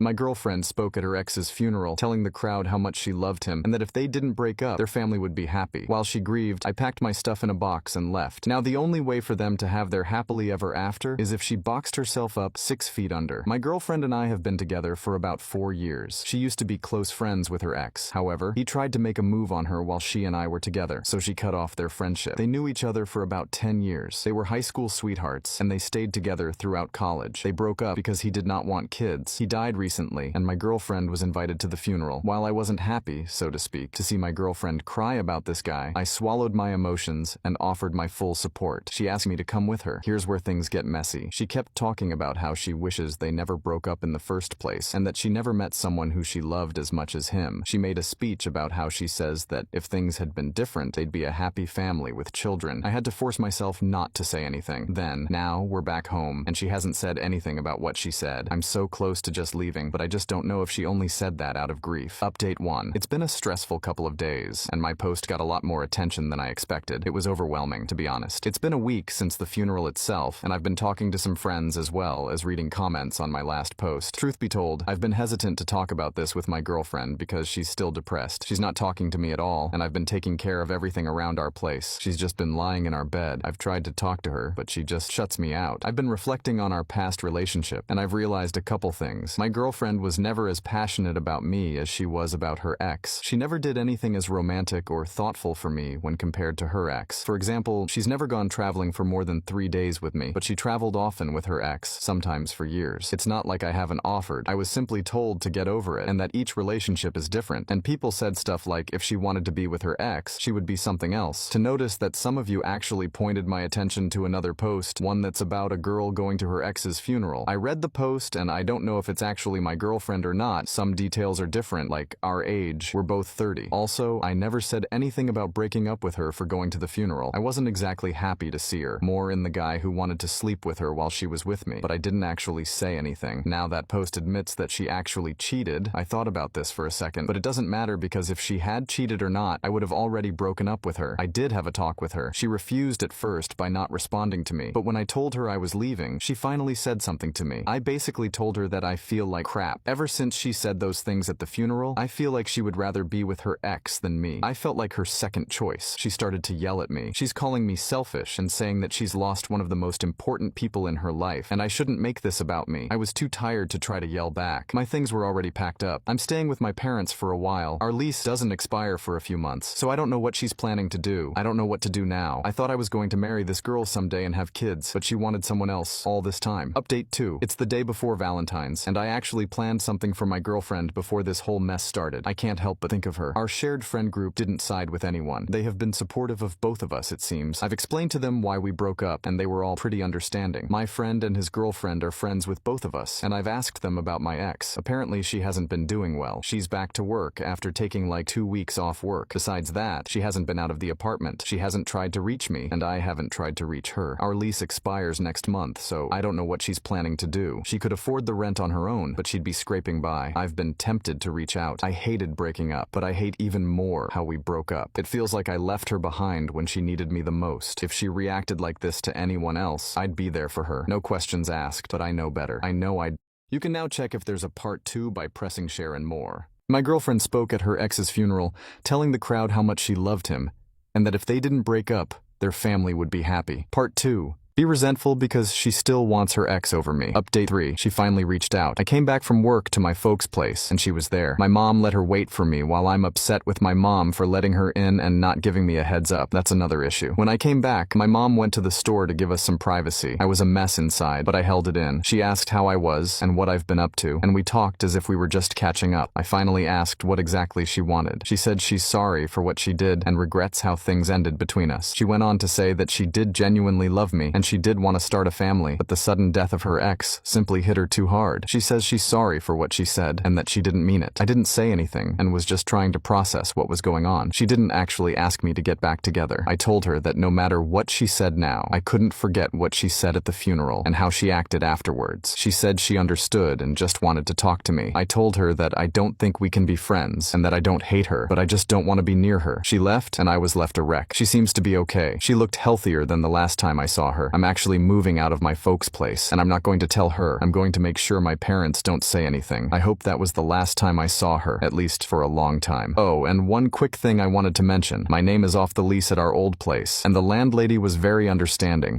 My girlfriend spoke at her ex's funeral, telling the crowd how much she loved him and that if they didn't break up, their family would be happy. While she grieved, I packed my stuff in a box and left. Now, the only way for them to have their happily ever after is if she boxed herself up 6 feet under. My girlfriend and I have been together for about 4 years. She used to be close friends with her ex. However, he tried to make a move on her while she and I were together, so she cut off their friendship. They knew each other for about 10 years. They were high school sweethearts, and they stayed together throughout college. They broke up because he did not want kids. He died recently, and my girlfriend was invited to the funeral. While I wasn't happy, so to speak, to see my girlfriend cry about this guy, I swallowed my emotions and offered my full support. She asked me to come with her. Here's where things get messy. She kept talking about how she wishes they never broke up in the first place, and that she never met someone who she loved as much as him. She made a speech about how she says that if things had been different, they'd be a happy family with children. I had to force myself not to say anything. Now, we're back home, and she hasn't said anything about what she said. I'm so close to just leaving, but I just don't know if she only said that out of grief. Update 1. It's been a stressful couple of days, and my post got a lot more attention than I expected. It was overwhelming, to be honest. It's been a week since the funeral itself, and I've been talking to some friends as well as reading comments on my last post. Truth be told, I've been hesitant to talk about this with my girlfriend because she's still depressed. She's not talking to me at all, and I've been taking care of everything around our place. She's just been lying in our bed. I've tried to talk to her, but she just shuts me out. I've been reflecting on our past relationship, and I've realized a couple things. My girlfriend was never as passionate about me as she was about her ex. She never did anything as romantic or thoughtful for me when compared to her ex. For example, she's never gone traveling for more than 3 days with me, but she traveled often with her ex, sometimes for years. It's not like I haven't offered. I was simply told to get over it, and that each relationship is different. And people said stuff like if she wanted to be with her ex, she would be something else. To notice that some of you actually pointed my attention to another post, one that's about a girl going to her ex's funeral. I read the post, and I don't know if it's actually my girlfriend or not. Some details are different, like our age. We're both 30. Also, I never said anything about breaking up with her for going to the funeral. I wasn't exactly happy to see her, more in the guy who wanted to sleep with her while she was with me, but I didn't actually say anything. Now that post admits that she actually cheated. I thought about this for a second, but it doesn't matter because if she had cheated or not, I would have already broken up with her. I did have a talk with her. She refused at first by not responding to me, but when I told her I was leaving, she finally said something to me. I basically told her that I feel like crap. Ever since she said those things at the funeral, I feel like she would rather be with her ex than me. I felt like her second choice. She started to yell at me. She's calling me selfish and saying that she's lost one of the most important people in her life, and I shouldn't make this about me. I was too tired to try to yell back. My things were already packed up. I'm staying with my parents for a while. Our lease doesn't expire for a few months, so I don't know what she's planning to do. I don't know what to do now. I thought I was going to marry this girl someday and have kids, but she wanted someone else all this time. Update 2. It's the day before Valentine's, and I actually planned something for my girlfriend before this whole mess started. I can't help but think of her. Our shared friend group didn't side with anyone. They have been supportive of both of us, it seems. I've explained to them why we broke up, and they were all pretty understanding. My friend and his girlfriend are friends with both of us, and I've asked them about my ex. Apparently, she hasn't been doing well. She's back to work after taking like 2 weeks off work. Besides that, she hasn't been out of the apartment. She hasn't tried to reach me, and I haven't tried to reach her. Our lease expires next month, so I don't know what she's planning to do. She could afford the rent on her own, but she'd be scraping by. I've been tempted to reach out. I hated breaking up, but I hate even more how we broke up. It feels like I left her behind when she needed me the most. If she reacted like this to anyone else, I'd be there for her. No questions asked, but I know better. I know I'd... You can now check if there's a part 2 by pressing share and more. My girlfriend spoke at her ex's funeral, telling the crowd how much she loved him, and that if they didn't break up, their family would be happy. Part 2. Be resentful because she still wants her ex over me. Update 3. She finally reached out. I came back from work to my folks' place, and she was there. My mom let her wait for me while I'm upset with my mom for letting her in and not giving me a heads up. That's another issue. When I came back, my mom went to the store to give us some privacy. I was a mess inside, but I held it in. She asked how I was and what I've been up to, and we talked as if we were just catching up. I finally asked what exactly she wanted. She said she's sorry for what she did and regrets how things ended between us. She went on to say that she did genuinely love me, and she did want to start a family, but the sudden death of her ex simply hit her too hard. She says she's sorry for what she said and that she didn't mean it. I didn't say anything and was just trying to process what was going on. She didn't actually ask me to get back together. I told her that no matter what she said now, I couldn't forget what she said at the funeral and how she acted afterwards. She said she understood and just wanted to talk to me. I told her that I don't think we can be friends and that I don't hate her, but I just don't want to be near her. She left and I was left a wreck. She seems to be okay. She looked healthier than the last time I saw her. I'm I'm actually moving out of my folks' place, and I'm not going to tell her. I'm going to make sure my parents don't say anything. I hope that was the last time I saw her, at least for a long time. Oh, and one quick thing I wanted to mention. My name is off the lease at our old place, and the landlady was very understanding.